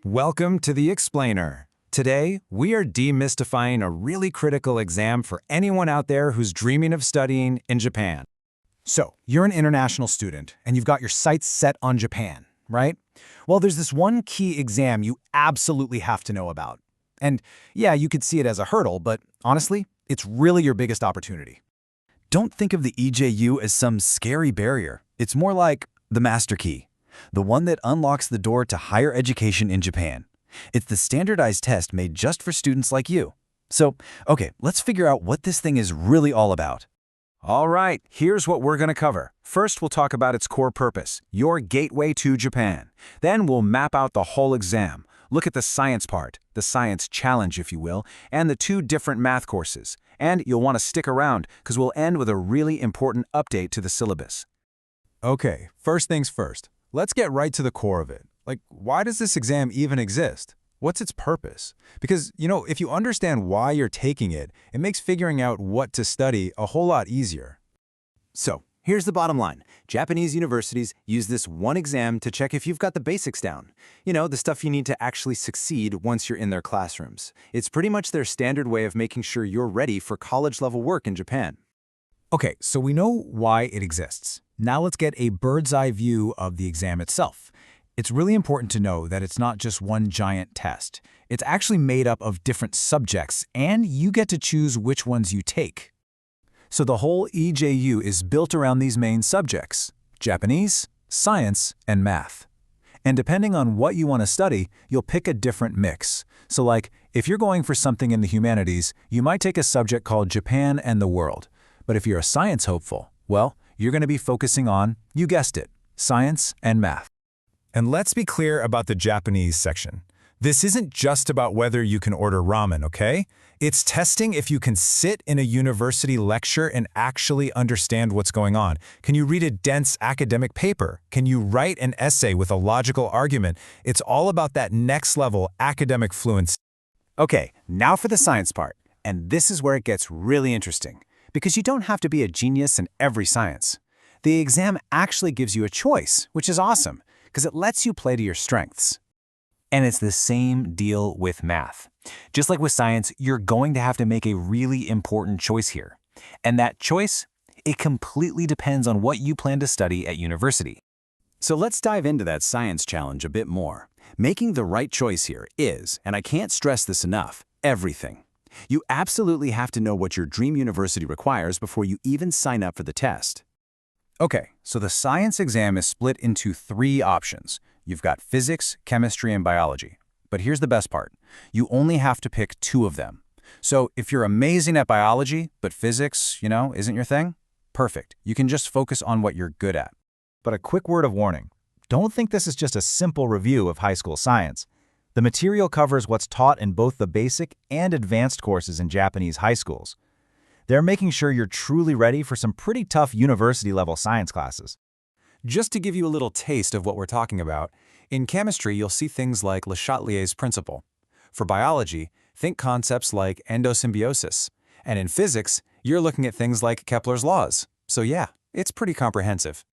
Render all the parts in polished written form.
Welcome to The Explainer. Today, we are demystifying a really critical exam for anyone out there who's dreaming of studying in Japan. So, you're an international student, and you've got your sights set on Japan, right? Well, there's this one key exam you absolutely have to know about. And yeah, you could see it as a hurdle, but honestly, it's really your biggest opportunity. Don't think of the EJU as some scary barrier. It's more like the master key, the one that unlocks the door to higher education in Japan. It's the standardized test made just for students like you. So, okay, let's figure out what this thing is really all about. All right, here's what we're going to cover. First, we'll talk about its core purpose, your gateway to Japan. Then we'll map out the whole exam. Look at the science part, the science challenge, if you will, and the two different math courses. And you'll want to stick around because we'll end with a really important update to the syllabus. Okay, first things first. Let's get right to the core of it. Like, why does this exam even exist? What's its purpose? Because, if you understand why you're taking it, it makes figuring out what to study a whole lot easier. So, here's the bottom line. Japanese universities use this one exam to check if you've got the basics down. The stuff you need to actually succeed once you're in their classrooms. It's pretty much their standard way of making sure you're ready for college-level work in Japan. Okay, so we know why it exists. Now let's get a bird's-eye view of the exam itself. It's really important to know that it's not just one giant test. It's actually made up of different subjects, and you get to choose which ones you take. So the whole EJU is built around these main subjects: Japanese, science, and math. And depending on what you want to study, you'll pick a different mix. So like, if you're going for something in the humanities, you might take a subject called Japan and the World. But if you're a science hopeful, well, you're going to be focusing on, you guessed it, science and math. And let's be clear about the Japanese section. This isn't just about whether you can order ramen, okay? It's testing if you can sit in a university lecture and actually understand what's going on. Can you read a dense academic paper? Can you write an essay with a logical argument? It's all about that next-level academic fluency. Okay, now for the science part. And this is where it gets really interesting. Because you don't have to be a genius in every science. The exam actually gives you a choice, which is awesome, because it lets you play to your strengths. And it's the same deal with math. Just like with science, you're going to have to make a really important choice here. And that choice, it completely depends on what you plan to study at university. So let's dive into that science challenge a bit more. Making the right choice here is, and I can't stress this enough, everything. You absolutely have to know what your dream university requires before you even sign up for the test. Okay, so the science exam is split into three options. You've got physics, chemistry, and biology. But here's the best part. You only have to pick two of them. So if you're amazing at biology, but physics, isn't your thing, perfect. You can just focus on what you're good at. But a quick word of warning. Don't think this is just a simple review of high school science. The material covers what's taught in both the basic and advanced courses in Japanese high schools. They're making sure you're truly ready for some pretty tough university-level science classes. Just to give you a little taste of what we're talking about, in chemistry you'll see things like Le Chatelier's principle. For biology, think concepts like endosymbiosis. And in physics, you're looking at things like Kepler's laws. So yeah, it's pretty comprehensive.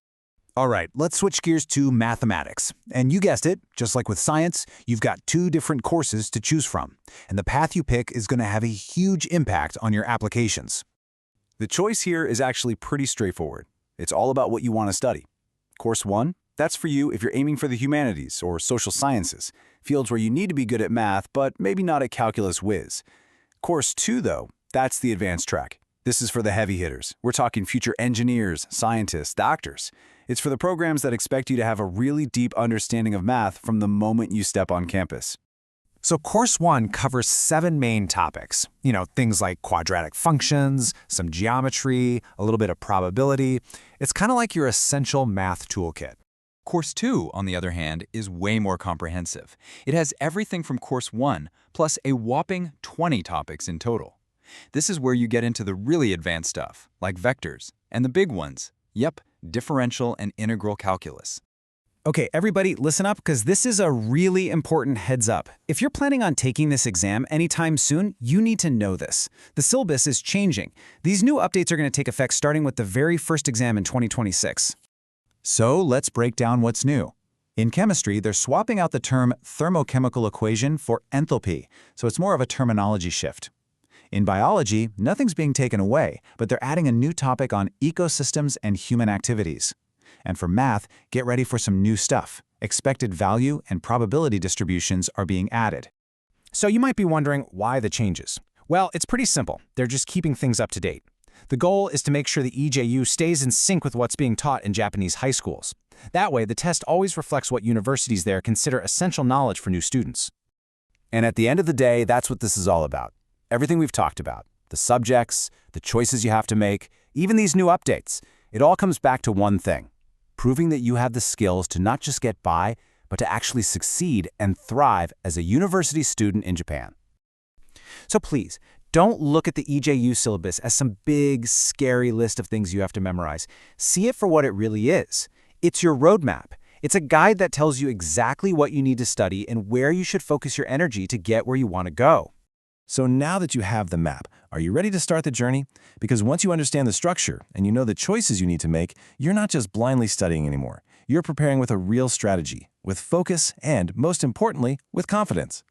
All right, let's switch gears to mathematics. And you guessed it, just like with science, you've got two different courses to choose from. And the path you pick is going to have a huge impact on your applications. The choice here is actually pretty straightforward. It's all about what you want to study. Course 1, that's for you if you're aiming for the humanities or social sciences, fields where you need to be good at math, but maybe not a calculus whiz. Course 2, though, that's the advanced track. This is for the heavy hitters. We're talking future engineers, scientists, doctors. It's for the programs that expect you to have a really deep understanding of math from the moment you step on campus. So Course 1 covers 7 main topics. Things like quadratic functions, some geometry, a little bit of probability. It's kind of like your essential math toolkit. Course 2, on the other hand, is way more comprehensive. It has everything from Course 1, plus a whopping 20 topics in total. This is where you get into the really advanced stuff, like vectors, and the big ones. Yep, differential and integral calculus. Okay, everybody, listen up, because this is a really important heads up. If you're planning on taking this exam anytime soon, you need to know this. The syllabus is changing. These new updates are going to take effect starting with the very first exam in 2026. So let's break down what's new. In chemistry, they're swapping out the term thermochemical equation for enthalpy, so it's more of a terminology shift. In biology, nothing's being taken away, but they're adding a new topic on ecosystems and human activities. And for math, get ready for some new stuff. Expected value and probability distributions are being added. So you might be wondering why the changes. Well, it's pretty simple. They're just keeping things up to date. The goal is to make sure the EJU stays in sync with what's being taught in Japanese high schools. That way, the test always reflects what universities there consider essential knowledge for new students. And at the end of the day, that's what this is all about. Everything we've talked about, the subjects, the choices you have to make, even these new updates, it all comes back to one thing: proving that you have the skills to not just get by, but to actually succeed and thrive as a university student in Japan. So please, don't look at the EJU syllabus as some big, scary list of things you have to memorize. See it for what it really is. It's your roadmap. It's a guide that tells you exactly what you need to study and where you should focus your energy to get where you want to go. So now that you have the map, are you ready to start the journey? Because once you understand the structure and you know the choices you need to make, you're not just blindly studying anymore. You're preparing with a real strategy, with focus, and, most importantly, with confidence.